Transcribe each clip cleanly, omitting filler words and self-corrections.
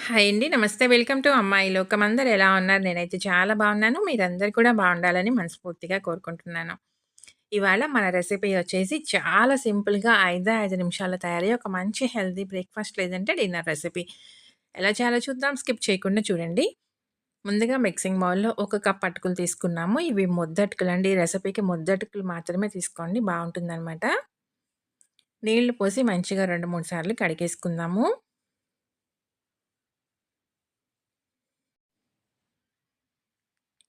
Hi అండి. నమస్తే. Welcome to అమ్మాయి లోకం. అందరూ ఎలా ఉన్నారు? నేనైతే చాలా బాగున్నాను. మీరందరూ కూడా బాగుండాలని మనస్ఫూర్తిగా కోరుకుంటున్నాను. ఇవాళ మన రెసిపీ వచ్చేసి చాలా సింపుల్‌గా 5 నిమిషాల్లో తయారయ్యే ఒక మంచి హెల్తీ బ్రేక్‌ఫాస్ట్ లేదంటే డిన్నర్ రెసిపీ. ఎలా చేయాలో చూద్దాం. స్కిప్ చేయకుండా చూడండి. ముందుగా మిక్సింగ్ బౌల్‌లో ఒక కప్ అటుకులు తీసుకున్నాము. ఇవి ముద్దటుకులండి. ఈ రెసిపీకి ముద్దటుకులు మాత్రమే తీసుకోండి బావుంటుందనమాట. నీళ్లు పోసి మంచిగా 2, 3 సార్లు కడిగేసుకుందాము.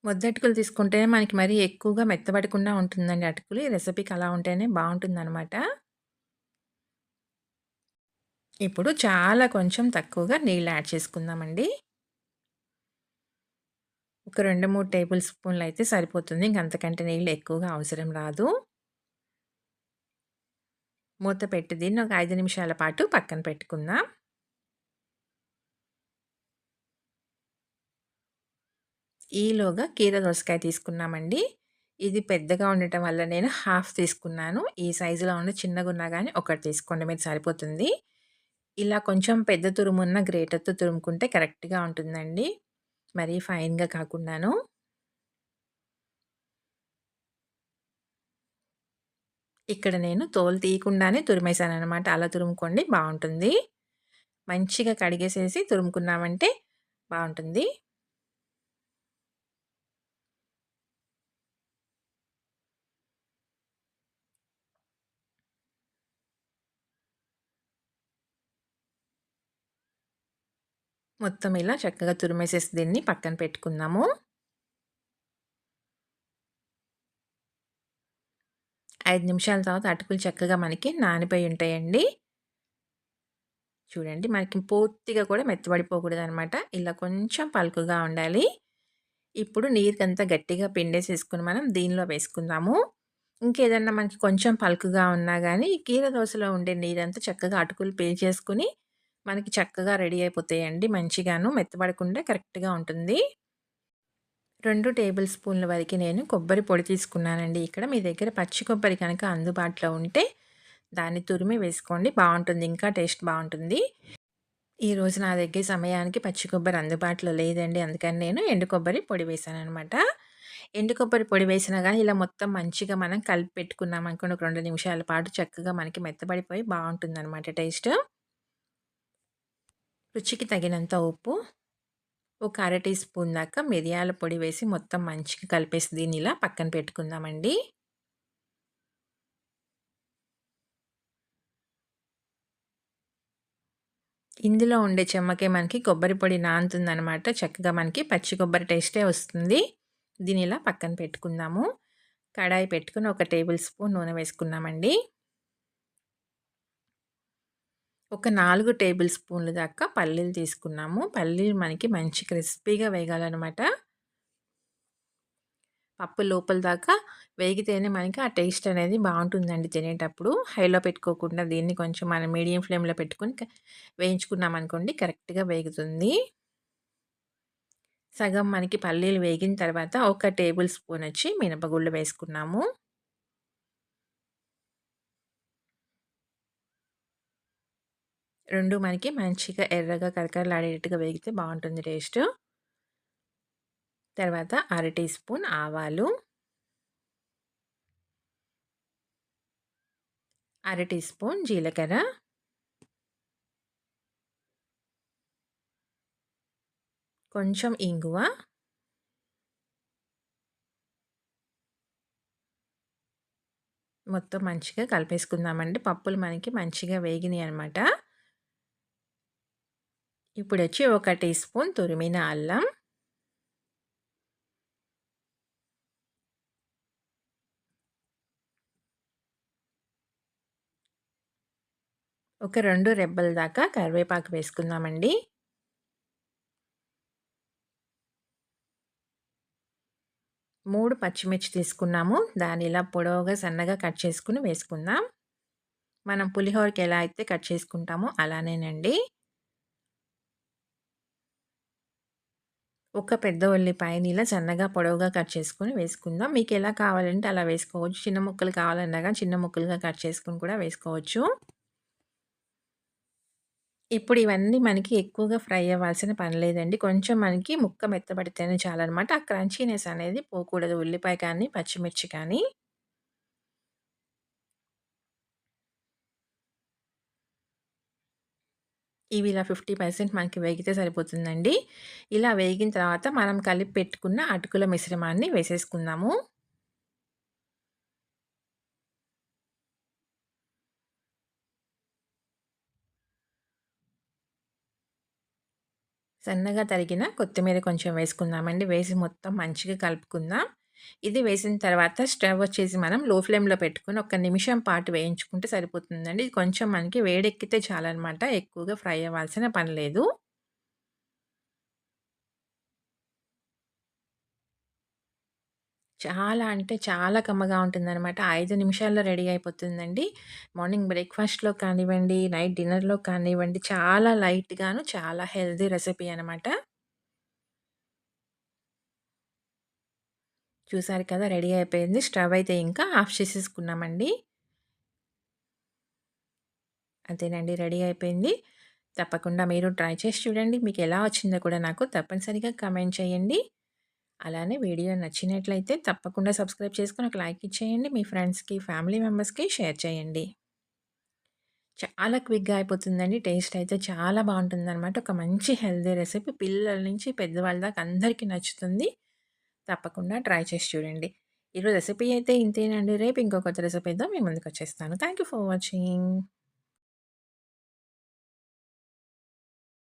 ముద్దటుకులు తీసుకుంటే మనకి మరీ ఎక్కువగా మెత్తబడకుండా ఉంటుందండి అటుకులు. ఈ రెసిపీకి అలా ఉంటేనే బావుంటుందనమాట. ఇప్పుడు చాలా కొంచెం తక్కువగా నీళ్ళు యాడ్ చేసుకుందామండి. ఒక 2, 3 టేబుల్ స్పూన్‌లయితే సరిపోతుంది. ఇంక అంతకంటే నీళ్ళు ఎక్కువగా అవసరం రాదు. మూత పెట్టి దీన్ని ఒక 5 నిమిషాల పాటు పక్కన పెట్టుకుందాం. ఈలోగా కీర దోసకాయ తీసుకున్నామండి. ఇది పెద్దగా ఉండటం వల్ల నేను హాఫ్ తీసుకున్నాను. ఈ సైజులో ఉన్న చిన్నగున్నా గానీ ఒకటి తీసుకోండి మీరు సరిపోతుంది. ఇలా కొంచెం పెద్ద తురుమున్న గ్రేటర్‌తో తురుముకుంటే కరెక్ట్‌గా ఉంటుందండి. మరీ ఫైన్‌గా కాకుండాను. ఇక్కడ నేను తోలు తీయకుండానే తురిమేసాననమాట. అలా తురుముకోండి బావుంటుంది. మంచిగా కడిగేసేసి తురుముకున్నామంటే బావుంటుంది. మొత్తం ఇలా చక్కగా తురిమేసేసి దీన్ని పక్కన పెట్టుకుందాము. 5 నిమిషాల తర్వాత అటుకులు చక్కగా మనకి నానిపోయి ఉంటాయండి. చూడండి మనకి పూర్తిగా కూడా మెత్తబడిపోకూడదనమాట. ఇలా కొంచెం పలుకుగా ఉండాలి. ఇప్పుడు నీరుకంతా గట్టిగా పిండేసేసుకొని మనం దీనిలో వేసుకుందాము. ఇంకేదన్నా మనకి కొంచెం పలుకుగా ఉన్నా గానీ, ఈ కీర దోసలో ఉండే నీరంతా చక్కగా అటుకులు పీల్చేసుకొని, మనకి చక్కగా రెడీ అయిపోతాయండి మంచిగాను. మెత్తబడకుండా కరెక్ట్‌గా ఉంటుంది. 2 టేబుల్ స్పూన్ల వరకి నేను కొబ్బరి పొడి తీసుకున్నానండి. ఇక్కడ మీ దగ్గర పచ్చి కొబ్బరి కనుక అందుబాటులో ఉంటే, దాన్ని తురిమి వేసుకోండి బావుంటుంది. ఇంకా టేస్ట్ బావుంటుంది. ఈరోజు నా దగ్గర సమయానికి పచ్చి కొబ్బరి అందుబాటులో లేదండి. అందుకని నేను ఎండు కొబ్బరి పొడి వేశాననమాట. ఎండు కొబ్బరి పొడి వేసినా గానీ ఇలా మొత్తం మంచిగా మనం కలిపి పెట్టుకున్నామనుకోండి ఒక 2 నిమిషాల పాటు చక్కగా మనకి మెత్తబడిపోయి బావుంటుందనమాట టేస్ట్. రుచికి తగినంత ఉప్పు, ఒక అర టీ స్పూన్ దాకా మిరియాల పొడి వేసి మొత్తం మంచిగా కలిపేసి దీన్ని ఇలా పక్కన పెట్టుకుందామండి. ఇందులో ఉండే చెమ్మకే మనకి కొబ్బరి పొడి నానుతుందనమాట. చక్కగా మనకి పచ్చి కొబ్బరి టేస్టే వస్తుంది. దీన్ని ఇలా పక్కన పెట్టుకుందాము. కడాయి పెట్టుకొని ఒక టేబుల్ స్పూన్ నూనె వేసుకున్నామండి. ఒక 4 టేబుల్ స్పూన్‌ల దాకా పల్లీలు తీసుకున్నాము. పల్లీలు మనకి మంచి క్రిస్పీగా వేగాలనమాట. పప్పు లోపల దాకా వేగితేనే మనకి ఆ టేస్ట్ అనేది బావుంటుందండి తినేటప్పుడు. హైలో పెట్టుకోకుండా దీన్ని కొంచెం మనం మీడియం ఫ్లేమ్‌లో పెట్టుకొని వేయించుకున్నామనుకోండి కరెక్ట్‌గా వేగుతుంది. సగం మనకి పల్లీలు వేగిన తర్వాత ఒక టేబుల్ స్పూన్ వచ్చి మినపగుళ్ళు వేసుకున్నాము. 2 మనకి మంచిగా ఎర్రగా కరకరలాడేటట్టుగా వేగితే బావుంటుంది టేస్టు. తర్వాత అర టీ స్పూన్ ఆవాలు, అర టీ స్పూన్ జీలకర్ర, కొంచెం ఇంగువ, మొత్తం మంచిగా కలిపేసుకుందామండి. పప్పులు మనకి మంచిగా వేగినియనమాట. ఇప్పుడొచ్చి ఒక టీ స్పూన్ తురిమిన అల్లం, ఒక 2 రెబ్బల దాకా కరివేపాకు వేసుకుందామండి. 3 పచ్చిమిర్చి తీసుకున్నాము. దాన్ని ఇలా పొడవుగా సన్నగా కట్ చేసుకొని వేసుకుందాం. మనం పులిహోరకి ఎలా అయితే కట్ చేసుకుంటామో అలానేనండి. ఒక పెద్ద ఉల్లిపాయని ఇలా సన్నగా పొడవుగా కట్ చేసుకొని వేసుకుందాం. మీకెలా కావాలంటే అలా వేసుకోవచ్చు. చిన్న ముక్కలు కావాలన్నా గాని చిన్న ముక్కలుగా కట్ చేసుకొని కూడా వేసుకోవచ్చు. ఇప్పుడు ఇవన్నీ మనకి ఎక్కువగా ఫ్రై అవ్వాల్సిన పని లేదండి. కొంచెం మనకి ముక్క మెత్తబడితేనే చాలనమాట. ఆ క్రంచీనెస్ అనేది పోకూడదు. ఉల్లిపాయ కానీ, పచ్చిమిర్చి కానీ. ఇవి ఇలా 50% మనకి వేగితే సరిపోతుందండి. ఇలా వేగిన తర్వాత మనం కలిపి పెట్టుకున్న అటుకుల మిశ్రమాన్ని వేసేసుకుందాము. సన్నగా తరిగిన కొత్తిమీర కొంచెం వేసుకుందామండి. వేసి మొత్తం మంచిగా కలుపుకుందాం. ఇది వేసిన తర్వాత స్టవ్ వచ్చేసి మనం లో ఫ్లేమ్‌లో పెట్టుకొని ఒక నిమిషం పాటు వేయించుకుంటే సరిపోతుందండి. ఇది కొంచెం మనకి వేడెక్కితే చాలనమాట. ఎక్కువగా ఫ్రై అవ్వాల్సిన పని లేదు. చాలా అంటే చాలా కమ్మగా ఉంటుందనమాట. 5 నిమిషాల్లో రెడీ అయిపోతుందండి. మార్నింగ్ బ్రేక్‌ఫాస్ట్‌లో కానివ్వండి, నైట్ డిన్నర్‌లో కానివ్వండి, చాలా లైట్‌గాను చాలా హెల్తీ రెసిపీ అనమాట. చూసారు కదా! రెడీ అయిపోయింది. స్టవ్ అయితే ఇంకా ఆఫ్ చేసేసుకున్నామండి. అంతేనండి, రెడీ అయిపోయింది. తప్పకుండా మీరు ట్రై చేసి చూడండి. మీకెలా వచ్చిందో కూడా నాకు తప్పనిసరిగా కామెంట్ చేయండి. అలానే వీడియో నచ్చినట్లయితే తప్పకుండా సబ్స్క్రైబ్ చేసుకొని ఒక లైక్ ఇచ్చేయండి. మీ ఫ్రెండ్స్‌కి, ఫ్యామిలీ మెంబర్స్‌కి షేర్ చేయండి. చాలా క్విక్‌గా అయిపోతుందండి. టేస్ట్ అయితే చాలా బావుంటుందనమాట. ఒక మంచి హెల్తీ రెసిపీ. పిల్లల నుంచి పెద్దవాళ్ళ దాకా అందరికీ నచ్చుతుంది. తప్పకుండా ట్రై చేసి చూడండి. ఈరోజు రెసిపీ అయితే ఇంతేనండి. రేపు ఇంకో కొత్త రెసిపీతో మీ ముందుకొచ్చేస్తాను. Thank you for watching.